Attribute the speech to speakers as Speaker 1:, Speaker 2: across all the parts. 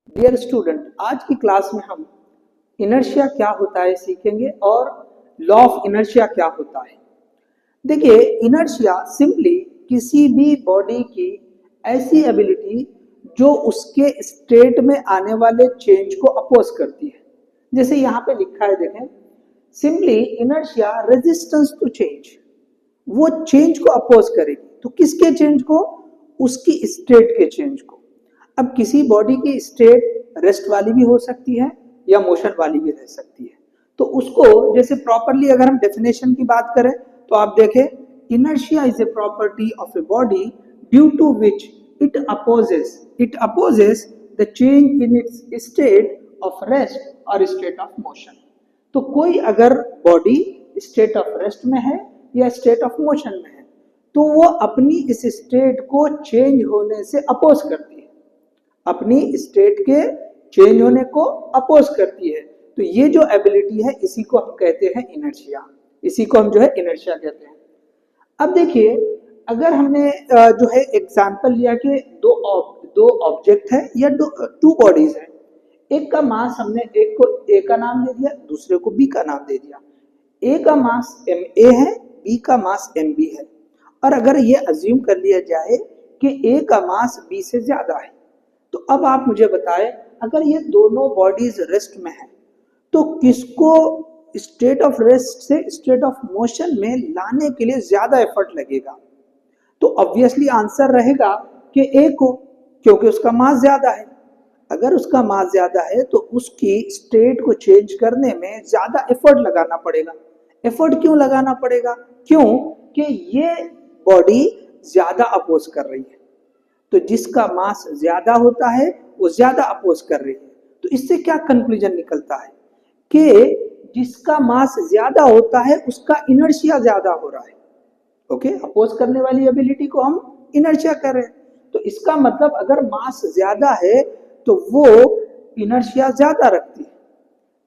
Speaker 1: Dear student, आज की class में हम इनर्शिया क्या होता है सीखेंगे और लॉ ऑफ इनर्शिया क्या होता है। देखिए, इनर्शिया सिंपली किसी भी बॉडी की ऐसी एबिलिटी जो उसके स्टेट में आने वाले चेंज को अपोज करती है। जैसे यहाँ पे लिखा है, देखें, simply inertia resistance to change, वो चेंज को अपोज करेगी। तो किसके चेंज को? उसकी स्टेट के चेंज को। अब किसी बॉडी की स्टेट रेस्ट वाली भी हो सकती है या मोशन वाली भी रह सकती है। तो उसको जैसे प्रॉपरली अगर हम डेफिनेशन की बात करें तो आप देखें, inertia is a property of a body due to which it opposes the change in its state of rest और स्टेट ऑफ मोशन। तो कोई अगर बॉडी स्टेट ऑफ रेस्ट में है या स्टेट ऑफ मोशन में है तो वो अपनी इस स्टेट को चेंज होने से अपोज करती है, अपनी स्टेट के चेंज होने को अपोज करती है। तो ये जो एबिलिटी है इसी को हम कहते हैं इनर्शिया, इसी को हम जो है इनर्शिया कहते हैं। अब देखिए, अगर हमने जो है एग्जांपल लिया कि दो ऑब्जेक्ट है या टू बॉडीज है, एक का मास हमने एक को ए का नाम दे दिया, दूसरे को बी का नाम दे दिया। ए का मास एम ए है, बी का मास एम बी है। और अगर ये अज्यूम कर लिया जाए कि ए का मास बी से ज्यादा है, तो अब आप मुझे बताएं, अगर ये दोनों बॉडीज रेस्ट में है तो किसको स्टेट ऑफ रेस्ट से स्टेट ऑफ मोशन में लाने के लिए ज्यादा एफर्ट लगेगा? तो ऑब्वियसली आंसर रहेगा कि ए को, क्योंकि उसका मास ज्यादा है। अगर उसका मास ज्यादा है तो उसकी स्टेट को चेंज करने में ज्यादा एफर्ट लगाना पड़ेगा। एफर्ट क्यों लगाना पड़ेगा? क्यों कि ये बॉडी ज्यादा अपोज कर रही है। तो जिसका मास ज्यादा होता है वो ज्यादा अपोज कर रही है। तो इससे क्या कंक्लूजन निकलता है कि जिसका मास ज्यादा होता है उसका इनर्शिया ज्यादा हो रहा है। ओके, अपोज करने वाली एबिलिटी को हम इनर्शिया कह रहे हैं। तो इसका मतलब अगर मास ज्यादा है तो वो इनर्शिया ज्यादा रखती है।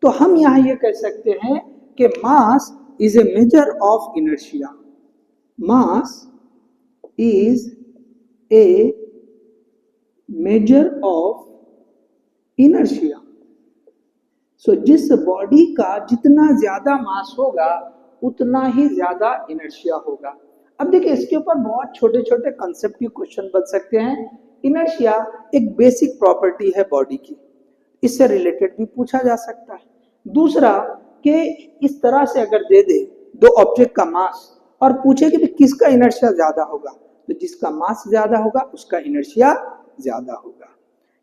Speaker 1: तो हम यहाँ ये कह सकते हैं कि mass is a measure of inertia. Mass is a measure of inertia. So जिस बॉडी का जितना ज्यादा मास होगा उतना ही ज्यादा इनर्शिया होगा। अब देखिए, इसके ऊपर बहुत छोटे छोटे कंसेप्ट के क्वेश्चन बन सकते हैं। इनर्शिया एक बेसिक प्रॉपर्टी है बॉडी की, इससे रिलेटेड भी पूछा जा सकता है। दूसरा कि इस तरह से अगर दे दे दो ऑब्जेक्ट का मास और पूछे कि किसका इनर्शिया ज्यादा होगा, तो जिसका मास ज्यादा होगा उसका इनर्शिया ज्यादा होगा।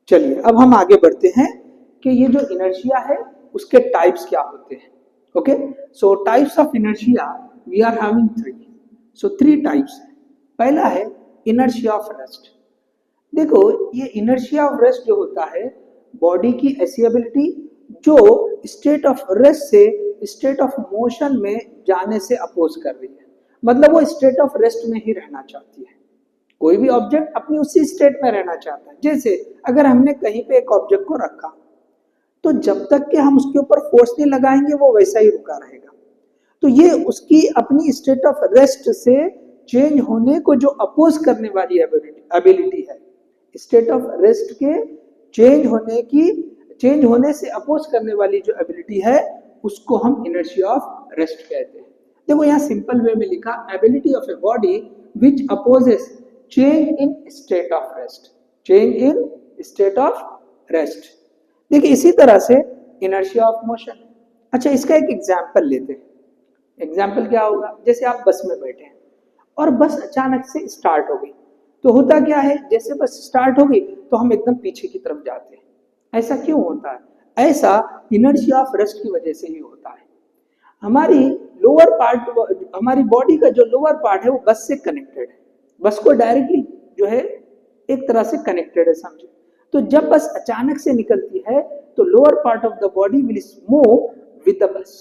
Speaker 1: चलिए अब हम आगे बढ़ते हैं कि ये जो इनर्शिया है उसके टाइप्स क्या होते हैं। Okay, so types of inertia we are having three. So three types है। पहला है इनर्शिया ऑफ रेस्ट। देखो, ये इनर्शिया ऑफ रेस्ट जो होता है बॉडी की ऐसी एबिलिटी जो स्टेट ऑफ रेस्ट से स्टेट ऑफ मोशन में जाने से अपोज कर रही है। मतलब वो स्टेट ऑफ रेस्ट में ही रहना चाहती है। कोई भी ऑब्जेक्ट अपनी उसी स्टेट में रहना चाहता है। जैसे अगर हमने कहीं पे एक ऑब्जेक्ट को रखा तो जब तक कि हम उसके ऊपर फोर्स नहीं लगाएंगे वो वैसा ही रुका रहेगा। तो ये उसकी अपनी स्टेट ऑफ रेस्ट से चेंज होने को जो अपोज करने वाली एबिलिटी है, स्टेट ऑफ रेस्ट के चेंज होने से अपोज करने वाली जो एबिलिटी है उसको हम इनर्शिया ऑफ रेस्ट कहते हैं। देखो यहाँ सिंपल वे में लिखा, ability of a body which opposes change in state of rest, change in state of rest. देखिए इसी तरह से इनर्शिया ऑफ मोशन। अच्छा, इसका एक एग्जाम्पल लेते हैं। एग्जाम्पल क्या होगा? जैसे आप बस में बैठे हैं और बस अचानक से स्टार्ट हो गई, तो होता क्या है, जैसे बस स्टार्ट हो गई तो हम एकदम पीछे की तरफ जाते हैं। ऐसा क्यों होता है? ऐसा इनर्शिया ऑफ रेस्ट की वजह से ही होता है। हमारी लोअर पार्ट, हमारी बॉडी का जो लोअर पार्ट है वो बस से कनेक्टेड है, बस को डायरेक्टली जो है एक तरह से कनेक्टेड है, समझे। तो जब बस अचानक से निकलती है तो lower part of the body will move with the bus,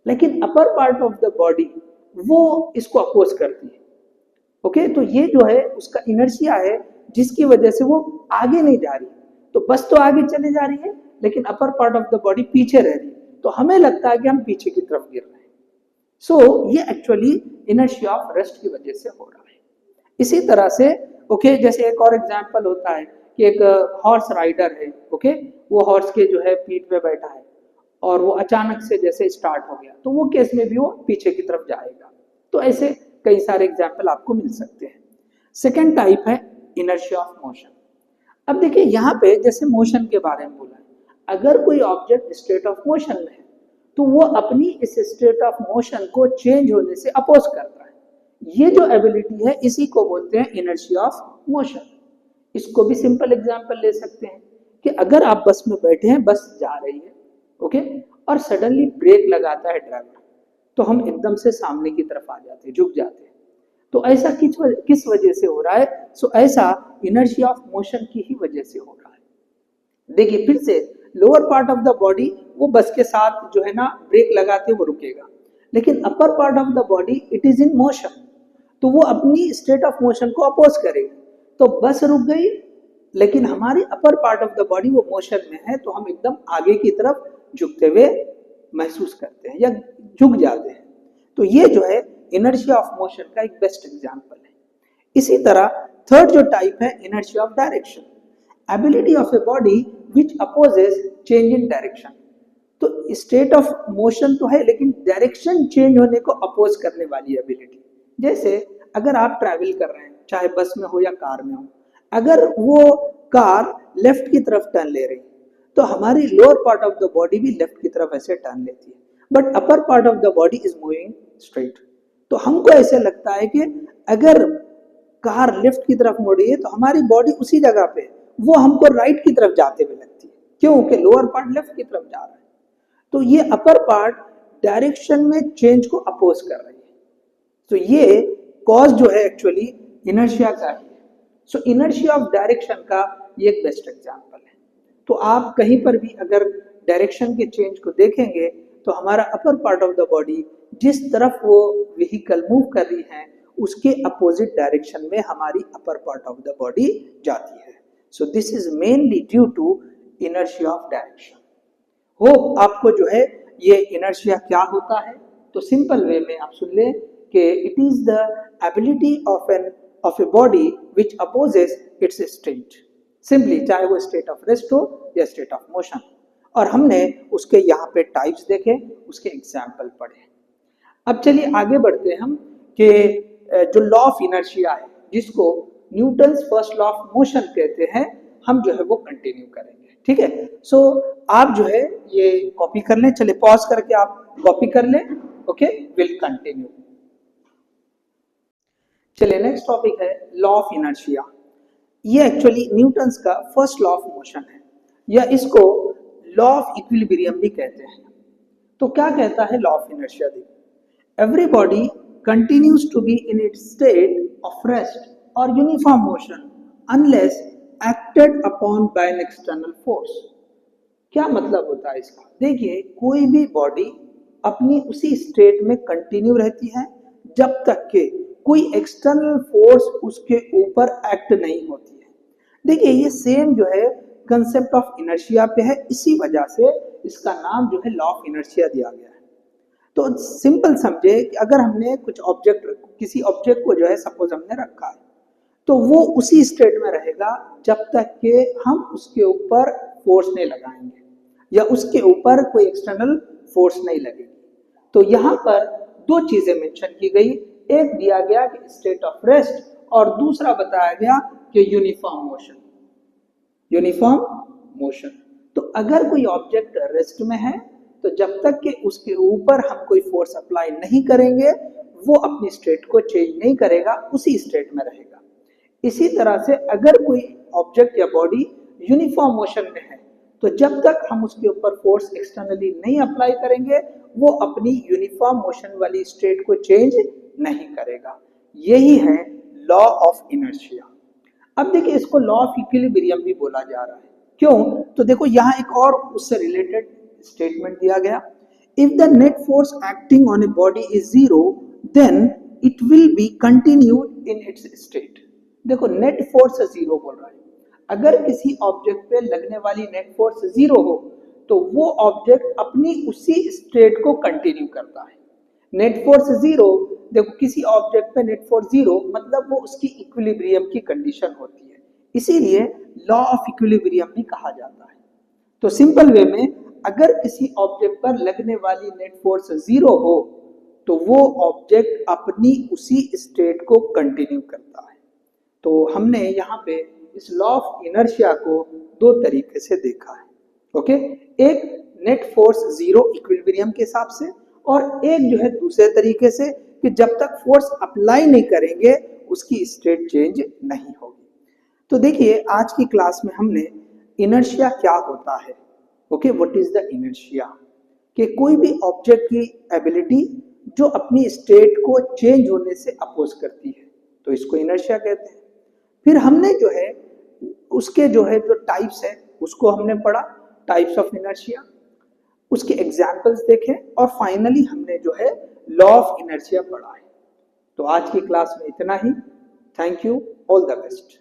Speaker 1: लेकिन upper part of the body वो इसको अपोज करती है। ओके, तो ये जो है उसका इनर्शिया है जिसकी वजह से वो आगे नहीं जा रही। तो बस तो आगे चले जा रही है लेकिन upper part of the body पीछे रह रही है, तो हमें लगता है कि हम पीछे की तरफ गिर रहे हैं। सो ये एक्चुअली इनर्शिया ऑफ रेस्ट की वजह से हो रहा है। इसी तरह से ओके, जैसे एक और एग्जांपल होता है कि एक हॉर्स राइडर है, ओके, वो हॉर्स के जो है पीठ पे बैठा है और वो अचानक से जैसे स्टार्ट हो गया, तो वो केस में भी वो पीछे की तरफ जाएगा। तो ऐसे कई सारे एग्जाम्पल आपको मिल सकते हैं। सेकेंड टाइप है इनर्शिया ऑफ मोशन। अब देखिए यहाँ पे जैसे मोशन के बारे में बोला है, अगर कोई ऑब्जेक्ट स्टेट ऑफ मोशन में है तो वो अपनी इस स्टेट ऑफ मोशन को चेंज होने से अपोज करता है। ये जो एबिलिटी है इसी को बोलते हैं इनर्शिया ऑफ मोशन। इसको भी सिंपल एग्जांपल ले सकते हैं कि अगर आप बस में बैठे हैं, बस जा रही है, ओके, और सडनली ब्रेक लगाता है ड्राइवर, तो हम एकदम से सामने की तरफ आ जाते हैं, झुक जाते हैं। तो ऐसा किस वजह से हो रहा है? सो ऐसा इनर्शिया ऑफ मोशन की ही वजह से हो रहा है। देखिए फिर से, lower part of the body वो बस के साथ जो है ना ब्रेक लगाते वो रुकेगा, लेकिन upper part of the body it is in motion, तो वो अपनी स्टेट ऑफ मोशन को अपोज करेगी। तो बस रुक गई, लेकिन हमारी upper part of the body वो मोशन में है, तो हम एकदम आगे की तरफ झुकते हुए महसूस करते हैं या झुक जाते हैं। तो ये जो है इनर्शिया ऑफ मोशन का एक बेस्ट एग्जांपल है। इसी तरह थर्ड जो टाइप है inertia of direction, ability of a body which opposes change in direction. तो स्टेट ऑफ मोशन तो है, लेकिन डायरेक्शन चेंज होने को अपोज करने वाली एबिलिटी। जैसे अगर आप ट्रैवल कर रहे हैं, चाहे बस में हो या कार में हो, अगर वो कार लेफ्ट की तरफ टर्न ले रही, तो हमारी lower part of the body भी लेफ्ट की तरफ ऐसे टर्न लेती है, but upper part of the body is moving straight. तो हमको ऐसे लगता है कि अगर कार लेफ्ट की तरफ मुड़ी है तो हमारी बॉडी उसी जगह पे, वो हमको राइट की तरफ जाते हुए लगती है, क्योंकि लोअर पार्ट लेफ्ट की तरफ जा रहा है। तो ये अपर पार्ट डायरेक्शन में चेंज को अपोज कर रही है। तो ये कॉज जो है एक्चुअली इनर्शिया का है। सो इनर्शिया ऑफ डायरेक्शन का ये एक बेस्ट एग्जांपल है। तो आप कहीं पर भी अगर डायरेक्शन के चेंज को देखेंगे तो हमारा अपर पार्ट ऑफ द बॉडी जिस तरफ वो व्हीकल मूव कर रही है उसके अपोजिट डायरेक्शन में हमारी upper part of the body जाती है। So this is mainly due to inertia of direction. Hope आपको जो है ये इनर्शिया क्या होता है तो सिंपल वे में आप सुन ले कि it is the ability of a body which opposes it's state, simply, चाहे वो स्टेट ऑफ रेस्ट हो या स्टेट ऑफ मोशन। और हमने उसके यहाँ पे टाइप्स देखे, उसके एग्जाम्पल पढ़े। अब चलिए आगे बढ़ते हैं हम कि जो लॉ ऑफ इनर्शिया है, जिसको Newton's first law of motion कहते हैं, हम जो है वो कंटिन्यू करेंगे। ठीक है, सो आप जो है ये कॉपी कर लें, चलिए पॉज करके आप कॉपी कर लें, ओके, विल कंटिन्यू। चलिए नेक्स्ट टॉपिक है लॉ ऑफ इनर्शिया। ये एक्चुअली न्यूटन्स का फर्स्ट लॉ ऑफ मोशन है, या इसको लॉ ऑफ इक्विलिब्रियम भी कहते हैं। तो क्या कहता है लॉ ऑफ इनर्शिया? देखिए, every body continues to be in its state of rest or uniform motion unless acted upon by an external force। क्या मतलब होता है इसका? देखिए, कोई भी बॉडी अपनी उसी स्टेट में कंटिन्यू रहती है जब तक कि कोई एक्सटर्नल फोर्स उसके ऊपर एक्ट नहीं होती है। देखिए, ये सेम जो है कंसेप्ट ऑफ इनर्शिया पे है, इसी वजह से इसका नाम जो है लॉ ऑफ इनर्शिया दिया गया है। तो सिंपल समझे कि अगर हमने किसी ऑब्जेक्ट को जो है सपोज हमने रखा है, तो वो उसी स्टेट में रहेगा जब तक कि हम उसके ऊपर फोर्स नहीं लगाएंगे या उसके ऊपर कोई एक्सटर्नल फोर्स नहीं लगेगी। तो यहाँ पर दो चीजें मेंशन की गई, एक दिया गया कि स्टेट ऑफ रेस्ट और दूसरा बताया गया कि यूनिफॉर्म मोशन। तो अगर कोई ऑब्जेक्ट रेस्ट में है तो जब तक कि उसके ऊपर हम कोई फोर्स अप्लाई नहीं करेंगे वो अपनी स्टेट को चेंज नहीं करेगा, उसी स्टेट में रहेगा। इसी तरह से अगर कोई ऑब्जेक्ट या बॉडी यूनिफॉर्म मोशन में है तो जब तक हम उसके ऊपर फोर्स एक्सटर्नली नहीं अप्लाई करेंगे वो अपनी यूनिफॉर्म मोशन वाली स्टेट को चेंज नहीं करेगा। यही है लॉ ऑफ इनर्शिया। अब देखिए, इसको लॉ ऑफ इक्विलिब्रियम भी बोला जा रहा है। क्यों? तो देखो यहाँ एक और उससे रिलेटेड स्टेटमेंट दिया गया, if the net force acting on a body is zero then it will be continued in its state. देखो, नेट फोर्स जीरो बोल रहा है। अगर किसी ऑब्जेक्ट पे लगने वाली नेट फोर्स जीरो हो तो वो ऑब्जेक्ट अपनी उसी स्टेट को कंटिन्यू करता है। नेट फोर्स जीरो, देखो किसी ऑब्जेक्ट पे नेट फोर्स जीरो मतलब वो उसकी इक्विलिब्रियम की कंडीशन होती है। इसीलिए लॉ ऑफ इक्विलिब्रियम भी कहा जाता है। तो सिंपल वे में अगर किसी ऑब्जेक्ट पर लगने वाली नेट फोर्स 0 हो तो वो ऑब्जेक्ट अपनी उसी स्टेट को कंटिन्यू करता है। तो हमने यहाँ पे इस लॉ ऑफ इनर्शिया को दो तरीके से देखा है। ओके, एक नेट फोर्स 0 इक्विलिब्रियम के हिसाब से, और एक जो है दूसरे तरीके से कि जब तक फोर्स अप्लाई नहीं करेंगे उसकी स्टेट चेंज नहीं होगी। तो देखिए आज की क्लास में हमने इनर्शिया क्या होता है, okay, what is the inertia, कि कोई भी ऑब्जेक्ट की एबिलिटी जो अपनी स्टेट को चेंज होने से अपोज करती है, तो इसको इनर्शिया कहते हैं। फिर हमने जो है उसके जो है जो टाइप्स है उसको हमने पढ़ा, टाइप्स ऑफ इनर्शिया, उसके एग्जाम्पल्स देखे, और फाइनली हमने जो है लॉ ऑफ इनर्शिया पढ़ा है। तो आज की क्लास में इतना ही। Thank you, all the best.